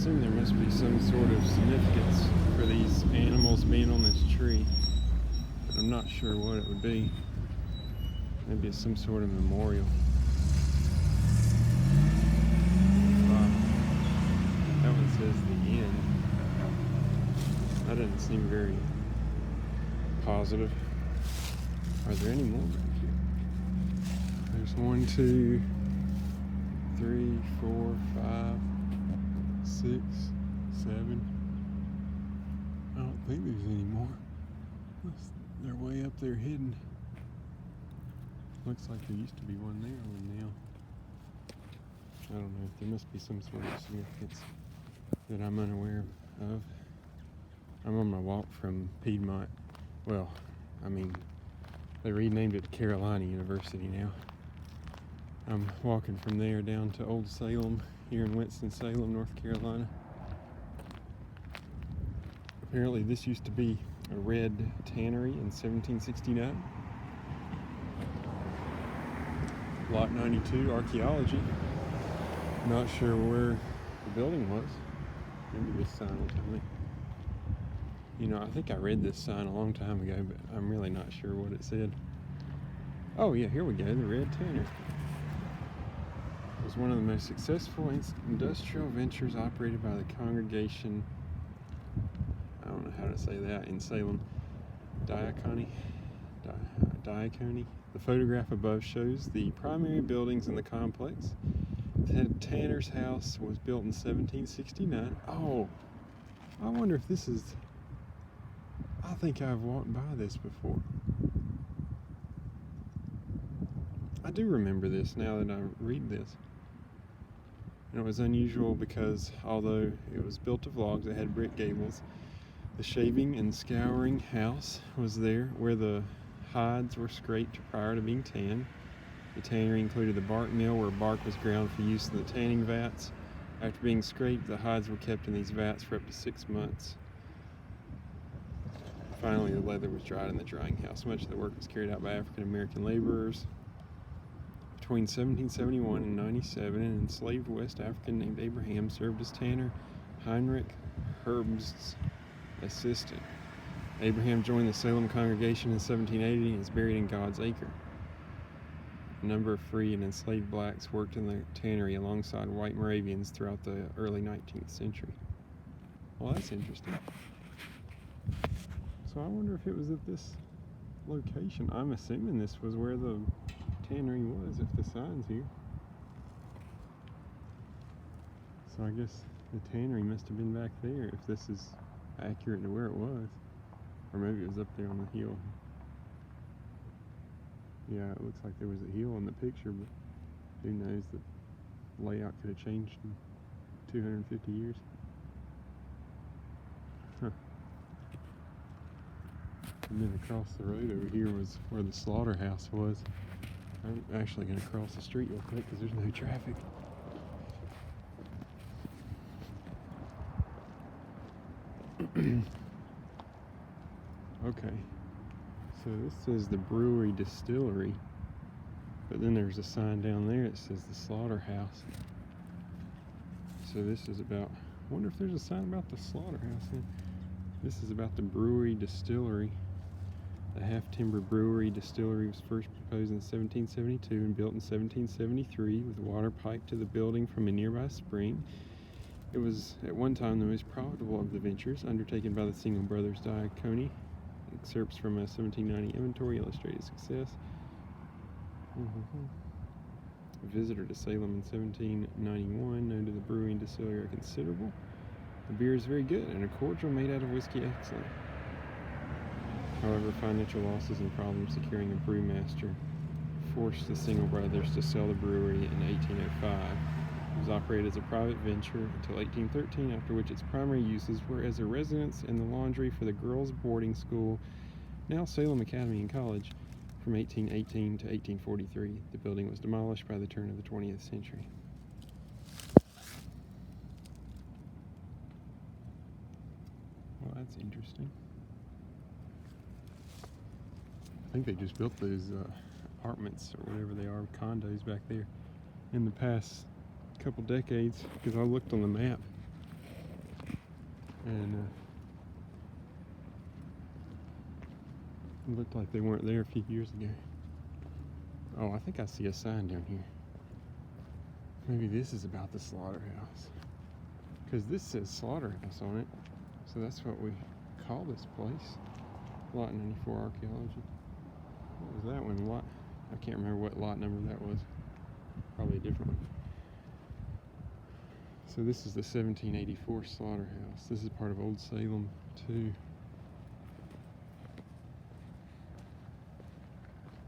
assume there must be some sort of significance for these animals being on this tree, but I'm not sure what it would be. Maybe it's some sort of memorial. Wow. That one says the end. That doesn't seem very positive. Are there any more back here? There's 1, 2, 3, 4, 5, 6, 7. I don't think there's any more. They're way up there hidden. Looks like there used to be one there, and now I don't know. There must be some sort of significance that I'm unaware of. I'm on my walk from Piedmont. Well, I mean, they renamed it Carolina University now. I'm walking from there down to Old Salem here in Winston-Salem, North Carolina. Apparently this used to be a red tannery in 1769. Lot 92, archaeology. Not sure where the building was. Maybe this sign will tell me. You know, I think I read this sign a long time ago, but I'm really not sure what it said. Oh yeah, here we go, the red tannery. It was one of the most successful industrial ventures operated by the congregation, I don't know how to say that, in Salem, Diaconi. The photograph above shows the primary buildings in the complex. The tanner's house was built in 1769. Oh, I wonder if this is, I think I've walked by this before. I do remember this now that I read this. And it was unusual because although it was built of logs, it had brick gables. The shaving and scouring house was there where the hides were scraped prior to being tanned. The tannery included the bark mill where bark was ground for use in the tanning vats. After being scraped, the hides were kept in these vats for up to 6 months. Finally, the leather was dried in the drying house. Much of the work was carried out by African American laborers. Between 1771 and 97, an enslaved West African named Abraham served as tanner Heinrich Herbst's assistant. Abraham joined the Salem congregation in 1780 and is buried in God's Acre. A number of free and enslaved blacks worked in the tannery alongside white Moravians throughout the early 19th century. Well, that's interesting. So I wonder if it was at this location. I'm assuming this was where the tannery was, if the sign's here. So I guess the tannery must have been back there if this is accurate to where it was. Or maybe it was up there on the hill. Yeah, it looks like there was a hill in the picture, but who knows, the layout could have changed in 250 years. Huh. And then across the road over here was where the slaughterhouse was. I'm actually going to cross the street real quick because there's no traffic. Okay, so this says the brewery distillery, but then there's a sign down there that says the slaughterhouse. So this is about, I wonder if there's a sign about the slaughterhouse. This is about the brewery distillery. The half-timber brewery distillery was first proposed in 1772 and built in 1773 with water piped to the building from a nearby spring. It was at one time the most profitable of the ventures undertaken by the single brothers Diaconi. Excerpts from a 1790 inventory illustrated success. A visitor to Salem in 1791 noted the brewery and distillery are considerable. The beer is very good and a cordial made out of whiskey excellent. However, financial losses and problems securing a brewmaster forced the single brothers to sell the brewery in 1805. It was operated as a private venture until 1813, after which its primary uses were as a residence and the laundry for the girls' boarding school, now Salem Academy and College. From 1818 to 1843, the building was demolished by the turn of the 20th century. Well, that's interesting. I think they just built those apartments or whatever they are, condos back there in the past couple decades, because I looked on the map And it looked like they weren't there a few years ago. Oh, I think I see a sign down here. Maybe this is about the slaughterhouse, because this says slaughterhouse on it, so that's what we call this place. Lot 94 archaeology. What was that one? Lot, I can't remember what lot number that was. Probably a different one. So this is the 1784 slaughterhouse. This is part of Old Salem too.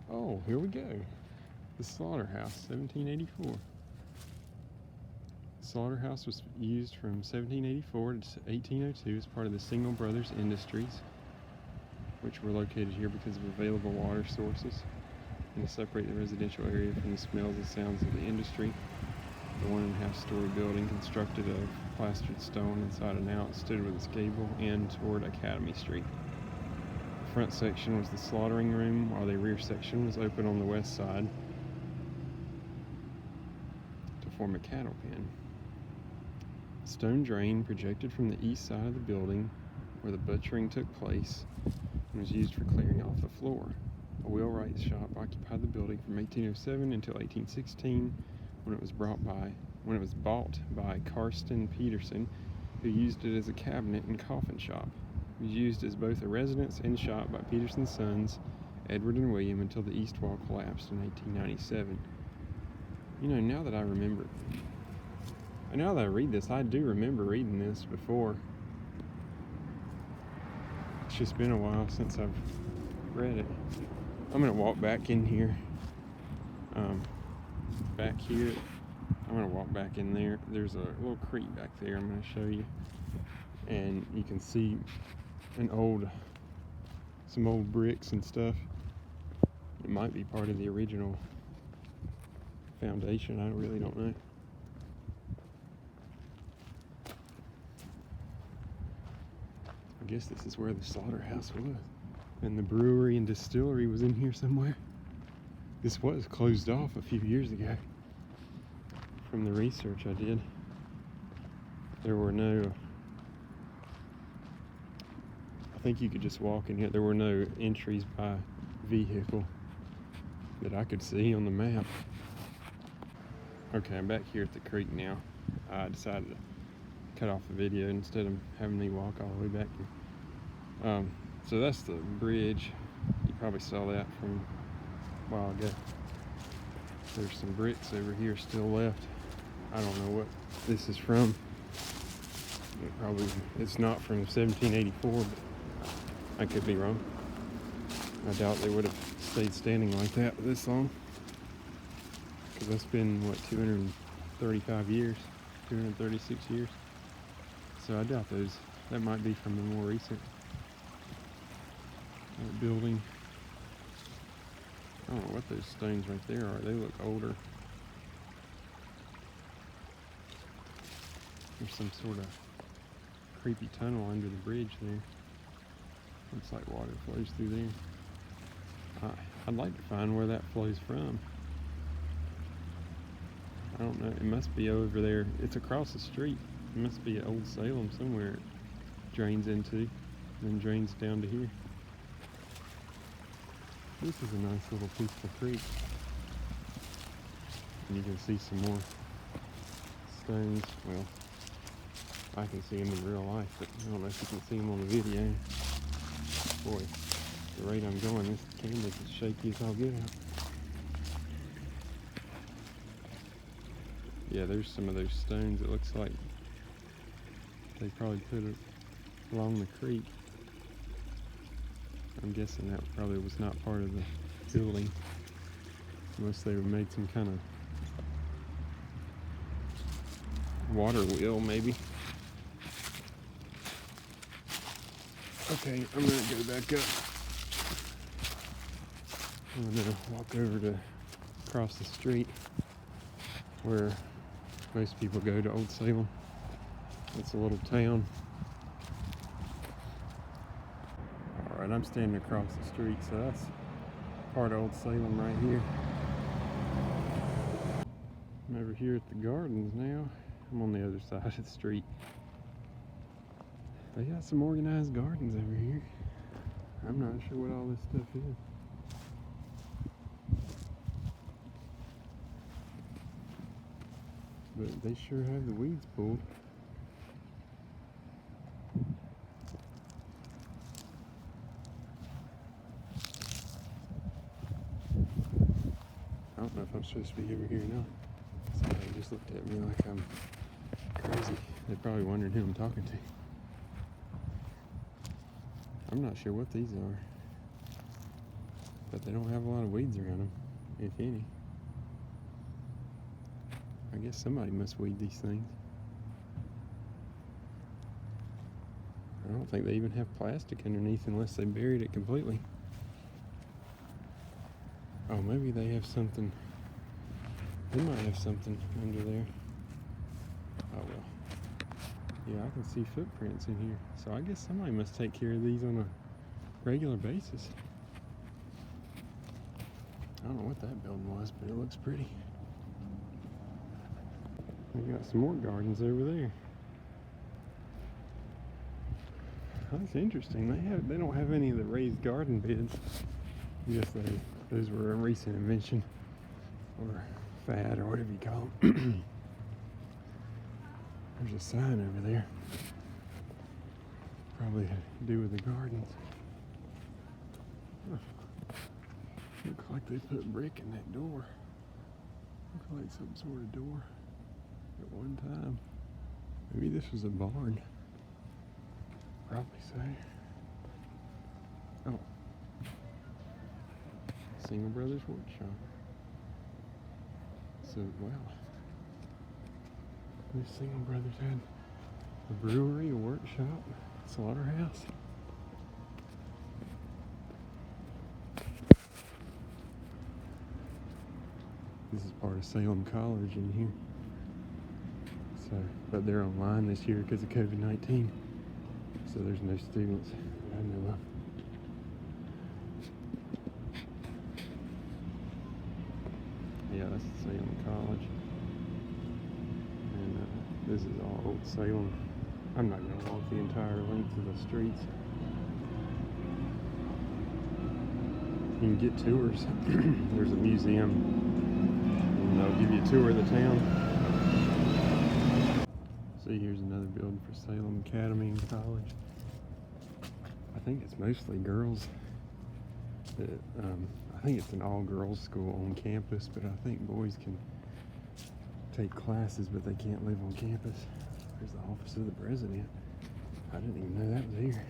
Oh, here we go. The slaughterhouse, 1784. The slaughterhouse was used from 1784 to 1802 as part of the Single Brothers Industries, which were located here because of available water sources and to separate the residential area from the smells and sounds of the industry. The 1.5-story building, constructed of plastered stone inside and out, stood with its gable end toward Academy Street. The front section was the slaughtering room, while the rear section was open on the west side to form a cattle pen. A stone drain projected from the east side of the building, where the butchering took place, and was used for clearing off the floor. A wheelwright's shop occupied the building from 1807 until 1816, when it was bought by Karsten Peterson, who used it as a cabinet and coffin shop. It was used as both a residence and shop by Peterson's sons, Edward and William, until the east wall collapsed in 1897. You know, now that I read this, I do remember reading this before. It's just been a while since I've read it. I'm gonna walk back in here. Back here, I'm gonna walk back in there. There's a little creek back there I'm gonna show you, and you can see some old bricks and stuff. It might be part of the original foundation. I really don't know. I guess this is where the slaughterhouse was, and the brewery and distillery was in here somewhere. This was closed off a few years ago. From the research I did, there were no, I think you could just walk in here. There were no entries by vehicle that I could see on the map. Okay, I'm back here at the creek now. I decided to cut off the video instead of having me walk all the way back here. So that's the bridge. You probably saw that from a while ago. There's some bricks over here still left. I don't know what this is from. It's not from 1784, but I could be wrong. I doubt they would have stayed standing like that this long, because that's been, what, 235 years, 236 years. So I doubt that might be from the more recent building. I don't know what those stones right there are. They look older. There's some sort of creepy tunnel under the bridge there. Looks like water flows through there. I'd like to find where that flows from. I don't know. It must be over there. It's across the street. It must be at Old Salem somewhere it drains into, then drains down to here. This is a nice little peaceful creek. And you can see some more stones. Well, I can see them in real life, but I don't know if you can see them on the video. Boy, the rate I'm going, this camera's as shaky as I'll get out. Yeah, there's some of those stones. It looks like they probably put it along the creek. I'm guessing that probably was not part of the building, unless they made some kind of water wheel, maybe. Okay, I'm gonna go back up. I'm gonna walk over to across the street where most people go to Old Salem. It's a little town. Alright, I'm standing across the street, so that's part of Old Salem right here. I'm over here at the gardens now. I'm on the other side of the street. They got some organized gardens over here. I'm not sure what all this stuff is. But they sure have the weeds pulled. I don't know if I'm supposed to be over here or not. Somebody just looked at me like I'm crazy. They're probably wondering who I'm talking to. I'm not sure what these are, but they don't have a lot of weeds around them, if any. I guess somebody must weed these things. I don't think they even have plastic underneath unless they buried it completely. Oh, maybe they have something. They might have something under there. Oh well. Yeah, I can see footprints in here. So I guess somebody must take care of these on a regular basis. I don't know what that building was, but it looks pretty. They got some more gardens over there. That's interesting. They don't have any of the raised garden beds. I guess those were a recent invention or fad or whatever you call them. There's a sign over there. Probably to do with the gardens. Huh. Looks like they put brick in that door. Looks like some sort of door at one time. Maybe this was a barn. Probably so. Oh. Single Brothers Workshop. So, wow. This Single Brothers had a brewery, a workshop, slaughterhouse. This is part of Salem College in here. So, but they're online this year because of COVID-19. So there's no students that I know of. Yeah, that's Salem College. And this is all old Salem. I'm not going to walk the entire length of the streets. You can get tours. There's a museum, and they'll give you a tour of the town. See, here's another building for Salem Academy and College. I think it's mostly girls. I think it's an all-girls school on campus, but I think boys can take classes, but they can't live on campus. There's the office of the president. I didn't even know that was here.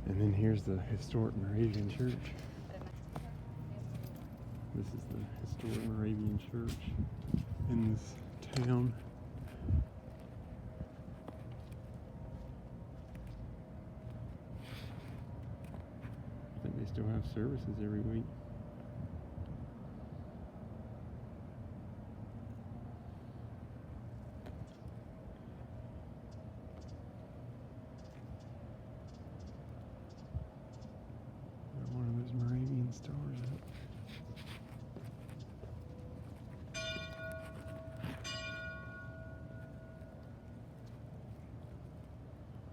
And then here's the historic Moravian church. This is the historic Moravian church in this town. I think they still have services every week. One of those Moravian stars up.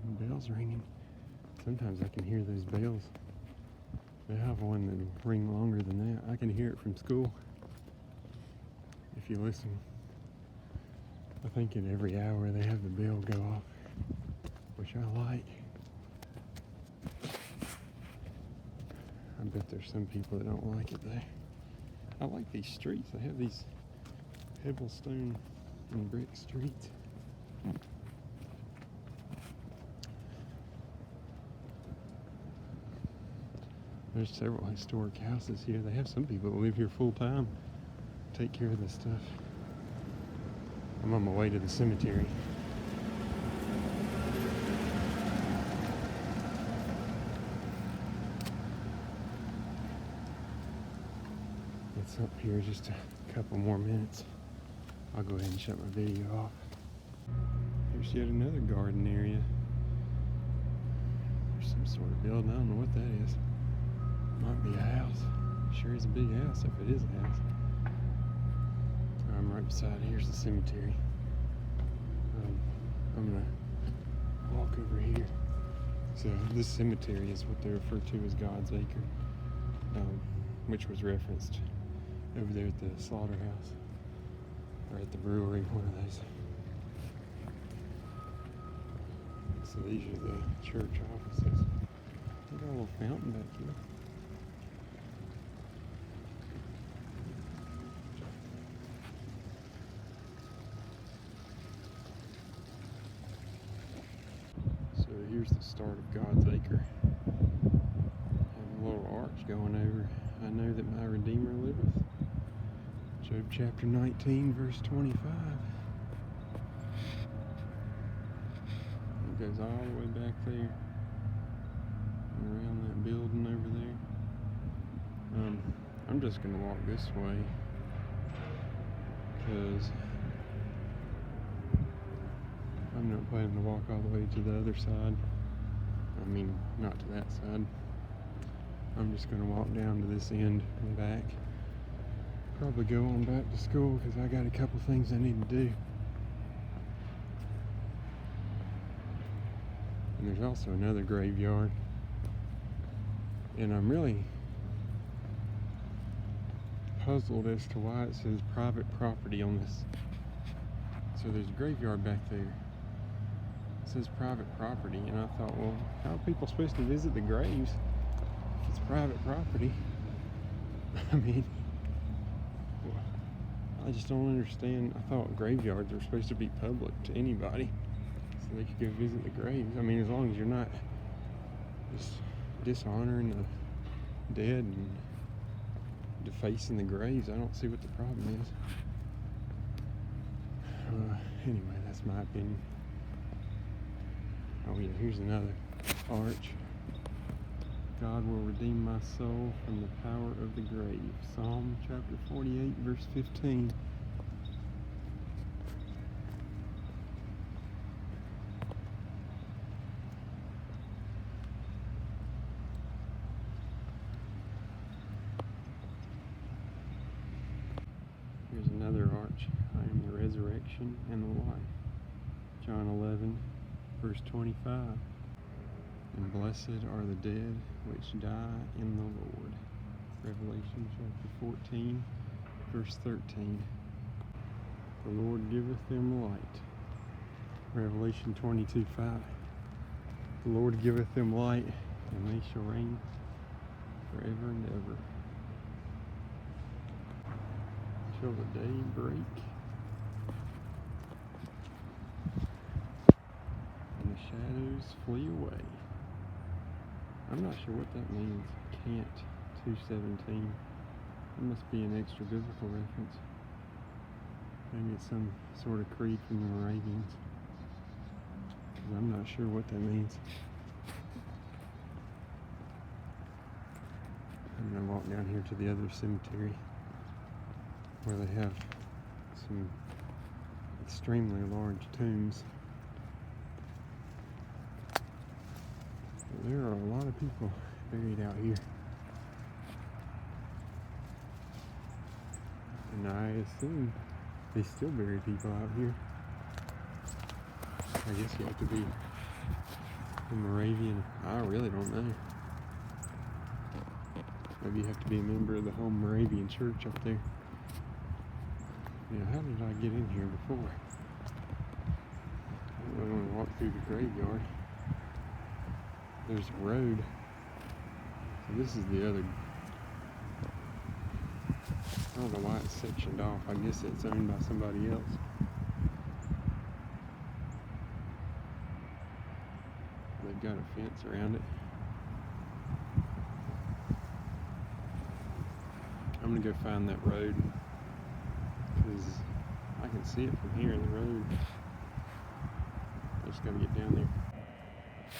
And bells ringing. Sometimes I can hear those bells. They have one that ring longer than that. I can hear it from school if you listen. I think at every hour they have the bell go off, which I like. I bet there's some people that don't like it though. I like these streets. They have these pebblestone and brick streets. There's several historic houses here. They have some people that live here full time, take care of this stuff. I'm on my way to the cemetery. It's up here just a couple more minutes. I'll go ahead and shut my video off. Here's yet another garden area. There's some sort of building. I don't know what that is. Might be a house. Sure is a big house if it is a house. I'm right beside, here's the cemetery. I'm gonna walk over here. So this cemetery is what they refer to as God's Acre, which was referenced over there at the slaughterhouse, or at the brewery, one of those. So these are the church offices. We got a little fountain back here. So here's the start of God's Acre. And a little arch going over. I know that my Redeemer liveth. Job chapter 19, verse 25. It goes all the way back there. And around that building over there. I'm just going to walk this way. Because I'm not planning to walk all the way to the other side. I mean, not to that side. I'm just going to walk down to this end and back. Probably go on back to school because I got a couple things I need to do. And there's also another graveyard. And I'm really puzzled as to why it says private property on this. So there's a graveyard back there. It says private property, and I thought, well, how are people supposed to visit the graves if it's private property? I mean, I just don't understand. I thought graveyards were supposed to be public to anybody, so they could go visit the graves. I mean, as long as you're not just dishonoring the dead and defacing the graves, I don't see what the problem is. Anyway, that's my opinion. Oh yeah, here's another arch. God will redeem my soul from the power of the grave. Psalm chapter 48, verse 15. Here's another arch. I am the resurrection and the life. John 11, verse 25. And blessed are the dead which die in the Lord. Revelation chapter 14, verse 13. The Lord giveth them light. Revelation 22, 5. The Lord giveth them light, and they shall reign forever and ever. Till the day break, and the shadows flee away. I'm not sure what that means. Cant 2:17. It must be an extra biblical reference. Maybe it's some sort of creed from the Moravians. I'm not sure what that means. I'm gonna walk down here to the other cemetery where they have some extremely large tombs. There are a lot of people buried out here. And I assume they still bury people out here. I guess you have to be a Moravian. I really don't know. Maybe you have to be a member of the home Moravian church up there. How did I get in here before? I don't want to walk through the graveyard. There's a road. So this is the other. I don't know why it's sectioned off. I guess it's owned by somebody else. They've got a fence around it. I'm gonna go find that road because I can see it from here, the road. I just gotta get down there.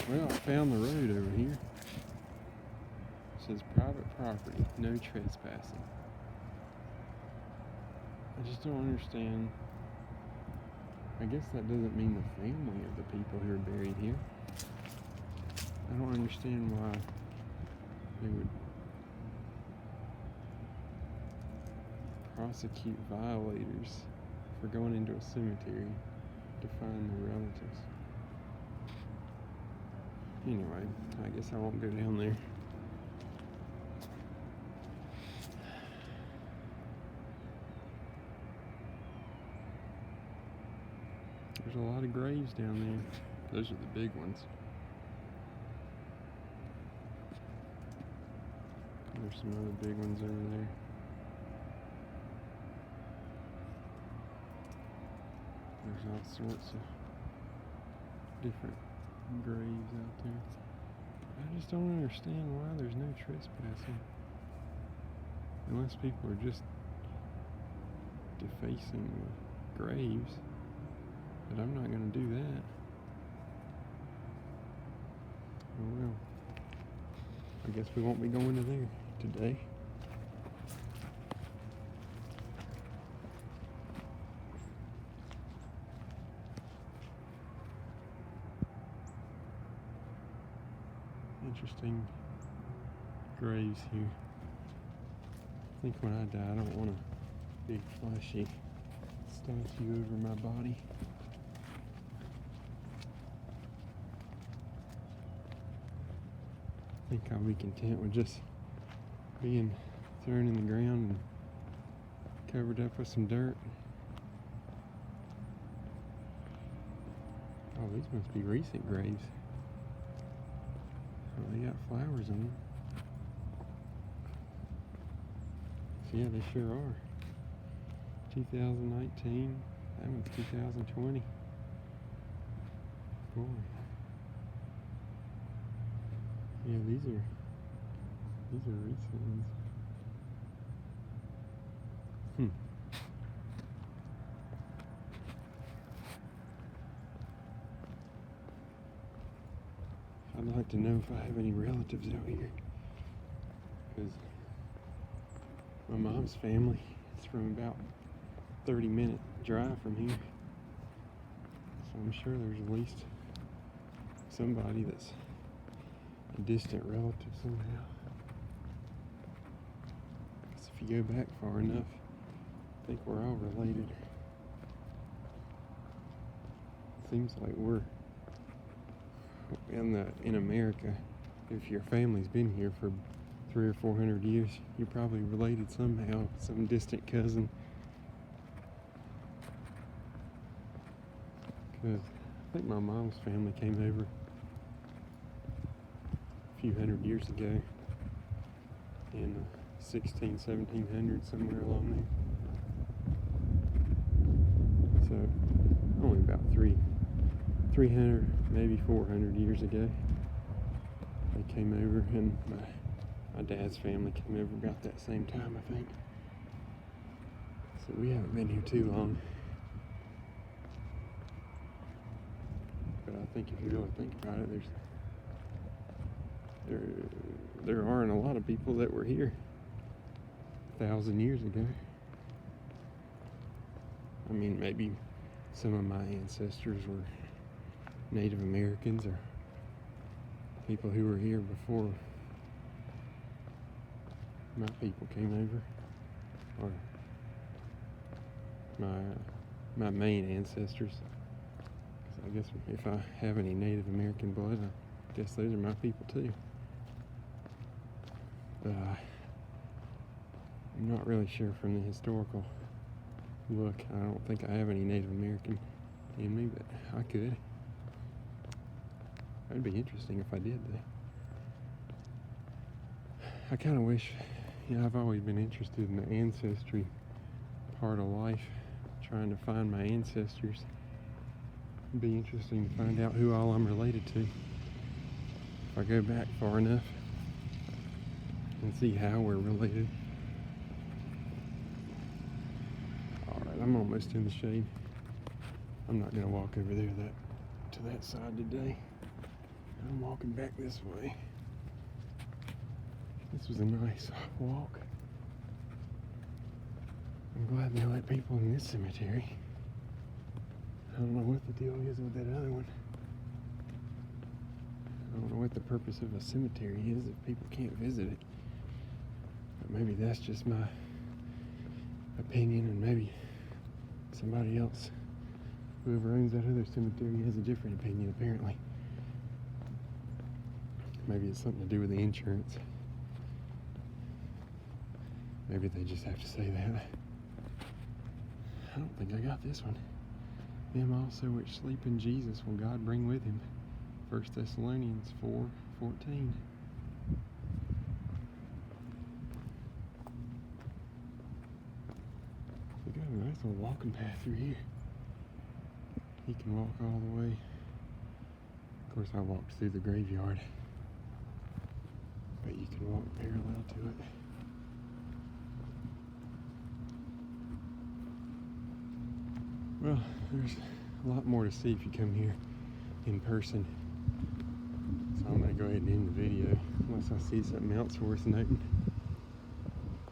Well, I found the road over here. It says private property, no trespassing. I just don't understand. I guess that doesn't mean the family of the people who are buried here. I don't understand why they would prosecute violators for going into a cemetery to find their relatives. Anyway, I guess I won't go down there. There's a lot of graves down there. Those are the big ones. There's some other big ones over there. There's all sorts of different graves out there. I just don't understand why there's no trespassing. Unless people are just defacing the graves. But I'm not going to do that. Oh well. I guess we won't be going to there today. Interesting graves here. I think when I die, I don't want a big flashy statue over my body. I think I'll be content with just being thrown in the ground and covered up with some dirt. Oh, these must be recent graves. Oh, they got flowers on them. So yeah, they sure are. 2019. That one's 2020. Boy. Yeah, these are recent ones. I'd like to know if I have any relatives out here, because my mom's family is from about 30-minute drive from here, so I'm sure there's at least somebody that's a distant relative somehow. Because if you go back far enough, I think we're all related. It seems like we're in America, if your family's been here for 300 or 400 years, you're probably related somehow, some distant cousin. Because I think my mom's family came over a few hundred years ago in the 1700s, somewhere along there. So only about 300, maybe 400 years ago, they came over, and my dad's family came over about that same time, I think. So we haven't been here too long. But I think if you really think about it, there aren't a lot of people that were here 1,000 years ago. I mean, maybe some of my ancestors were Native Americans or people who were here before my people came over, or my main ancestors. 'Cause I guess if I have any Native American blood, I guess those are my people too. But I'm not really sure from the historical look. I don't think I have any Native American in me, but I could. That'd be interesting if I did, though. I kind of wish, I've always been interested in the ancestry part of life, trying to find my ancestors. It'd be interesting to find out who all I'm related to, if I go back far enough, and see how we're related. Alright, I'm almost in the shade. I'm not going to walk over there to that side today. I'm walking back this way. This was a nice walk. I'm glad they let people in this cemetery. I don't know what the deal is with that other one. I don't know what the purpose of a cemetery is if people can't visit it. But maybe that's just my opinion, and maybe somebody else, whoever owns that other cemetery, has a different opinion apparently. Maybe it's something to do with the insurance. Maybe they just have to say that. I don't think I got this one. Them also which sleep in Jesus will God bring with him. 1 Thessalonians 4:14. We got a nice little walking path through here. You can walk all the way. Of course, I walked through the graveyard, but you can walk parallel to it. Well, there's a lot more to see if you come here in person. So I'm going to go ahead and end the video unless I see something else worth noting.